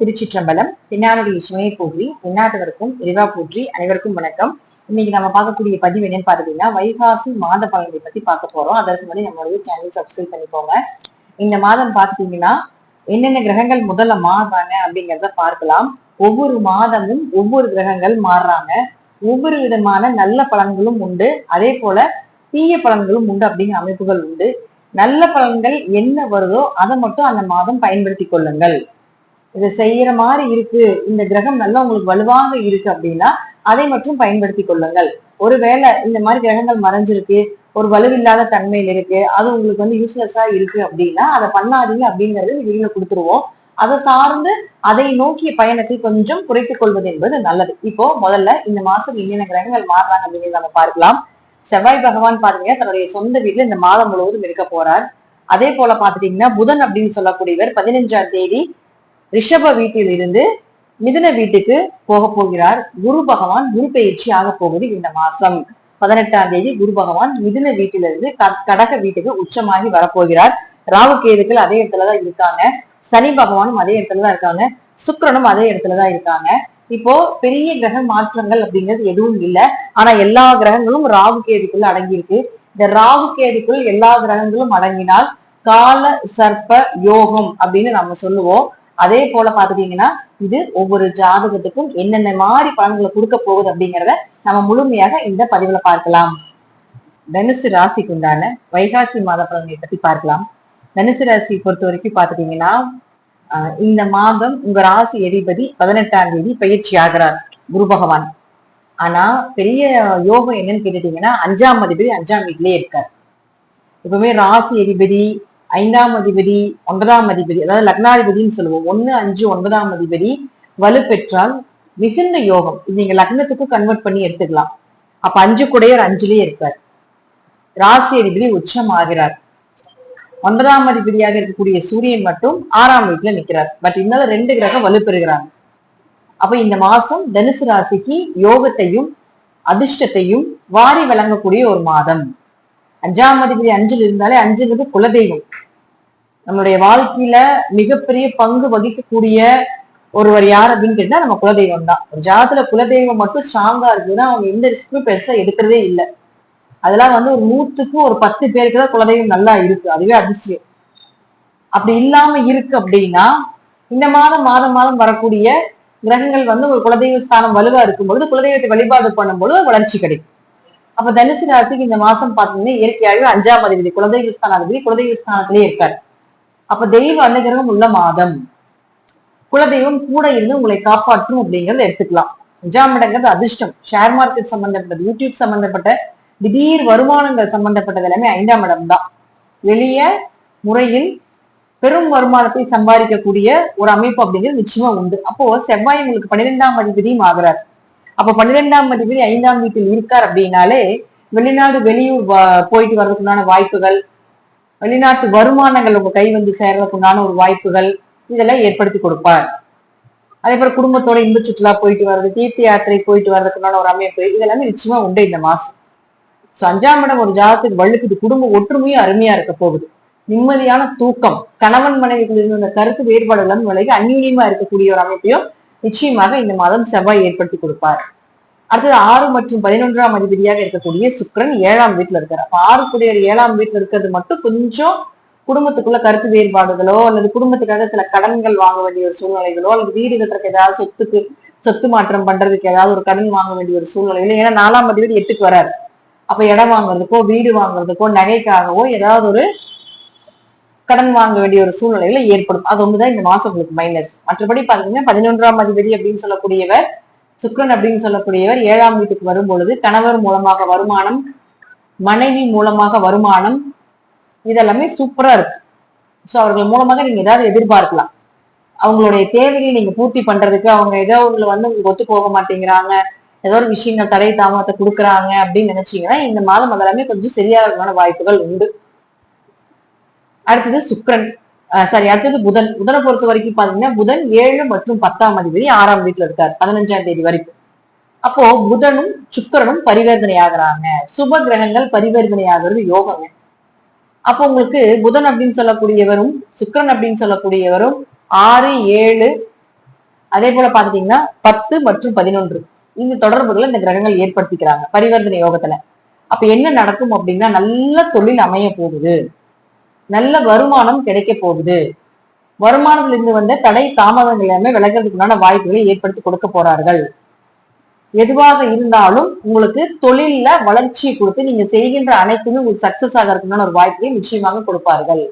திருச்சிற்றம்பலம். தென்னாடுடைய சிவனை போற்றி, தென்னாட்டவருக்கும் இறைவா போற்றி. அனைவருக்கும் வணக்கம். இன்னைக்கு நம்ம பார்க்கக்கூடிய பதிவு என்னன்னு பாத்தீங்கன்னா, வைகாசி மாத பலன்களை பத்தி பார்க்க போறோம். அதற்கு முன்னாடி நம்மளுடைய சேனல் சப்ஸ்கிரைப் பண்ணிக்கோங்க. இந்த மாதம் பாத்தீங்கன்னா என்னென்ன கிரகங்கள் முதல்ல மாறுறாங்க அப்படிங்கிறத பார்க்கலாம். ஒவ்வொரு மாதமும் ஒவ்வொரு கிரகங்கள் மாறுறாங்க. ஒவ்வொரு விதமான நல்ல பலன்களும் உண்டு, அதே போல தீய பலன்களும் உண்டு அப்படிங்கிற அமைப்புகள் உண்டு. நல்ல பலன்கள் என்ன வருதோ அதை மட்டும் அந்த மாதம் பயன்படுத்தி கொள்ளுங்கள். இதை செய்யற மாதிரி இருக்கு, இந்த கிரகம் நல்லா உங்களுக்கு வலுவாக இருக்கு அப்படின்னா அதை மட்டும் பயன்படுத்தி கொள்ளுங்கள். ஒருவேளை இந்த மாதிரி கிரகங்கள் மறைஞ்சிருக்கு, ஒரு வலுவில்லாத தன்மையில் இருக்கு, அது உங்களுக்கு யூஸ்லெஸ்ஸா இருக்கு அப்படின்னா அதை பண்ணாதீங்க அப்படிங்கறது வெளியில கொடுத்துருவோம். அதை சார்ந்து அதை நோக்கிய பயணத்தை கொஞ்சம் குறைத்துக் கொள்வது என்பது நல்லது. இப்போ முதல்ல இந்த மாசம் என்னென்ன கிரகங்கள் மாறுறாங்க அப்படிங்கிறத நம்ம பார்க்கலாம். செவ்வாய் பகவான் பாத்தீங்கன்னா தன்னுடைய சொந்த வீட்டுல இந்த மாதம் முழுவதும் இருக்க போறார். அதே போல பாத்துட்டீங்கன்னா புதன் அப்படின்னு சொல்லக்கூடியவர் 15ஆம் தேதி ரிஷப வீட்டில் இருந்து மிதுன வீட்டுக்கு போக போகிறார். குரு பகவான் குரு பயிற்சி ஆக போகுது இந்த மாசம். 18ஆம் தேதி குரு பகவான் மிதுன வீட்டிலிருந்து கடக வீட்டுக்கு உச்சமாகி வரப்போகிறார். ராகு கேதுக்கள் அதே இடத்துலதான் இருக்காங்க. சனி பகவானும் அதே இடத்துலதான் இருக்காங்க. சுக்கிரனும் அதே இடத்துலதான் இருக்காங்க. இப்போ பெரிய கிரக மாற்றங்கள் அப்படிங்கிறது எதுவும் இல்லை. ஆனா எல்லா கிரகங்களும் ராகு கேதுக்குள்ள அடங்கியிருக்கு. இந்த ராகு கேதுக்குள் எல்லா கிரகங்களும் அடங்கினால் கால சர்ப்ப யோகம் அப்படின்னு நம்ம சொல்லுவோம். அதே போல பாத்துட்டீங்கன்னா இது ஒவ்வொரு ஜாதகத்துக்கும் என்னென்ன மாதிரி பலன்களை கொடுக்க போகுது அப்படிங்கிறத நம்ம முழுமையாக இந்த பதிவுல பார்க்கலாம். தனுசு ராசிக்கு உண்டான வைகாசி மாத பலன்களை பத்தி பார்க்கலாம். தனுசு ராசி பொறுத்த வரைக்கும் பாத்துட்டீங்கன்னா இந்த மாதம் உங்க ராசி அதிபதி 18ஆம் தேதி பயிற்சி ஆகிறார் குரு பகவான். ஆனா பெரிய யோகம் என்னன்னு கேட்டுட்டீங்கன்னா 5ஆம் அதிபதி 5ஆம் வீட்டிலேயே இருக்கார். எப்பவுமே ராசி அதிபதி 5ஆம் அதிபதி 9ஆம் அதிபதி, அதாவது லக்னாதிபதினு சொல்லுவோம். 1, 5, 9ஆம் அதிபதி வலு பெற்றால் மிகுந்த யோகம். இது நீங்க லக்னத்துக்கு கன்வெர்ட் பண்ணி எடுத்துக்கலாம். அப்ப 5 கூடையர் 5லயே இருக்கார். ராசி அதிபதி உச்சம் ஆகிறார். 9ஆம் அதிபதியாக இருக்கக்கூடிய சூரியன் மட்டும் 6ஆம் வீட்டுல நிற்கிறார். பட் இருந்தாலும் 2 கிரகம் வலு பெறுகிறாங்க. அப்ப இந்த மாசம் தனுசு ராசிக்கு யோகத்தையும் அதிர்ஷ்டத்தையும் வாரி வழங்கக்கூடிய ஒரு மாதம். 5ஆம் அதிபதி 5ல் இருந்தாலே 5ங்கிறது குலதெய்வம். நம்மளுடைய வாழ்க்கையில மிகப்பெரிய பங்கு வகிக்கக்கூடிய ஒருவர் யார் அப்படின்னு கேட்டா நம்ம குலதெய்வம் தான். ஒரு ஜாதத்துல குலதெய்வம் மட்டும் ஸ்ட்ராங்கா இருக்குன்னா அவங்க எந்த ரிஸ்க்கும் பெருசா எடுக்கிறதே இல்லை. அதெல்லாம் ஒரு 100க்கு ஒரு 10 பேருக்கு தான் குலதெய்வம் நல்லா இருக்கு. அதுவே அதிசயம். அப்படி இல்லாம இருக்கு அப்படின்னா இந்த மாதம் வரக்கூடிய கிரகங்கள் ஒரு குலதெய்வ ஸ்தானம் வலுவா இருக்கும் பொழுது குலதெய்வத்தை வழிபாடு பண்ணும்போது வளர்ச்சி கிடைக்கும். அப்ப தனுசு ராசிக்கு இந்த மாசம் பாத்தீங்கன்னா இயற்கையாகவே 5ஆம் அதிபதி குலதெய்வ ஸ்தானாதிபதி குலதெய்வ ஸ்தானத்திலேயே இருக்காரு. அப்ப தெய்வ அனுகிரகம் உள்ள மாதம். குலதெய்வம் கூட இருந்து உங்களை காப்பாற்றும் அப்படிங்கறத எடுத்துக்கலாம். 5ஆம் இடங்கிறது அதிர்ஷ்டம். ஷேர் மார்க்கெட் சம்பந்தப்பட்டது, யூடியூப் சம்பந்தப்பட்ட திடீர் வருமானங்கள் சம்பந்தப்பட்டது எல்லாமே 5ஆம் இடம் தான். எளிய முறையில் பெரும் வருமானத்தை சம்பாதிக்கக்கூடிய ஒரு அமைப்பு அப்படிங்கிறது நிச்சயமா உண்டு. அப்போ செவ்வாய் உங்களுக்கு 12ஆம் அதிபதியும் ஆகிறார். அப்ப 12ஆம் அதிபதி 5ஆம் வீட்டில் இருக்கார் அப்படின்னாலே வெளிநாடு வெளியூர் போயிட்டு வர்றதுக்குண்டான வாய்ப்புகள், வெளிநாட்டு வருமானங்கள் உங்க கை சேர்றதுக்குண்டான ஒரு வாய்ப்புகள் இதெல்லாம் ஏற்படுத்தி கொடுப்பார். அதே போல குடும்பத்தோட இன்ப சுற்றுலா போயிட்டு வர்றது, தீர்த்த யாத்திரை போயிட்டு வர்றதுக்குண்டான ஒரு அமைப்பு இதெல்லாமே நிச்சயமா உண்டு இந்த மாசம். சோ 5ஆம் இடம் ஒரு ஜாதத்துக்கு வள்ளுக்குது. குடும்ப ஒற்றுமையும் அருமையா இருக்க போகுது. நிம்மதியான தூக்கம், கணவன் மனைவிகள் இருந்த கருத்து வேறுபாடுகளும் விலகி அந்யூன்யமா இருக்கக்கூடிய ஒரு அமைப்பையும் நிச்சயமாக இந்த மாதம் செவ்வாய் ஏற்படுத்தி கொடுப்பார். அடுத்தது 6 மற்றும் 11ஆம் அதிபதியாக இருக்கக்கூடிய சுக்கிரன் 7ஆம் வீட்டுல இருக்காரு. அப்ப 6 கூடியர் 7ஆம் வீட்டுல இருக்கிறது மட்டும் கொஞ்சம் குடும்பத்துக்குள்ள கருத்து வேறுபாடுகளோ அல்லது குடும்பத்துக்காக சில கடன்கள் வாங்க வேண்டிய ஒரு சூழ்நிலைகளோ அல்லது வீடு கட்டுறதுக்கு ஏதாவது சொத்து மாற்றம் பண்றதுக்கு ஏதாவது ஒரு கடன் வாங்க வேண்டிய ஒரு சூழ்நிலைகளோ, ஏன்னா 4ஆம் அதிபதி 8க்கு வராரு. அப்ப இடம் வாங்குறதுக்கோ வீடு வாங்குறதுக்கோ நகைக்காகவோ ஏதாவது ஒரு கடன் வாங்க வேண்டிய ஒரு சூழ்நிலைகளை ஏற்படும். அது ஒண்ணுதான் இந்த மாசம் உங்களுக்கு மைனஸ். மற்றபடி பாத்தீங்கன்னா 11ஆம் அதிபதி அப்படின்னு சொல்லக்கூடியவர் சுக்கிரன் அப்படின்னு சொல்லக்கூடியவர் 7ஆம் வீட்டுக்கு வரும் பொழுது கணவர் மூலமாக வருமானம், மனைவி மூலமாக வருமானம் இதெல்லாமே சூப்பரா இருக்கு. சோ அவர்கள் மூலமாக நீங்க ஏதாவது எதிர்பார்க்கலாம். அவங்களுடைய தேவைகளை நீங்க பூர்த்தி பண்றதுக்கு அவங்க ஏதோ உங்களுக்கு ஒத்து போக மாட்டேங்கிறாங்க, ஏதோ ஒரு விஷயங்கள் தடை தாமதத்தை கொடுக்குறாங்க அப்படின்னு நினைச்சீங்கன்னா இந்த மாதம் அதெல்லாமே கொஞ்சம் சரியாகிறதுக்கான வாய்ப்புகள் உண்டு. அடுத்தது சுக்கிரன் அடுத்தது புதனை பொறுத்த வரைக்கும் பாத்தீங்கன்னா புதன் 7 மற்றும் 10ஆம் அதிபதி 6ஆம் வீட்டுல இருக்காரு 15ஆம் தேதி வரைக்கும். அப்போ புதனும் சுக்கிரனும் பரிவர்த்தனை ஆகுறாங்க. சுப கிரகங்கள் பரிவர்த்தனை ஆகுறது யோகங்க. அப்போ உங்களுக்கு புதன் அப்படின்னு சொல்லக்கூடியவரும் சுக்கிரன் அப்படின்னு சொல்லக்கூடியவரும் 6, 7, அதே போல பாத்துட்டீங்கன்னா 10 மற்றும் 11 இந்த தொடர்புகளை இந்த கிரகங்கள் ஏற்படுத்திக்கிறாங்க பரிவர்த்தனை யோகத்துல. அப்ப என்ன நடக்கும் அப்படின்னா நல்ல தொழில் அமைய போகுது, நல்ல வருமானம் கிடைக்க போகுது, வருமானத்துல இருந்து வந்த தடை தாமதங்கள் எல்லாமே விலகிறதுக்குண்டான வாய்ப்புகளை ஏற்படுத்தி கொடுக்க போறார்கள். எதுவாக இருந்தாலும் உங்களுக்கு தொழில்ல வளர்ச்சியை கொடுத்து நீங்க செய்கின்ற அனைத்துமே உங்களுக்கு சக்சஸ் ஆகிறதுக்குண்டான ஒரு வாய்ப்பை நிச்சயமாக கொடுப்பார்கள்.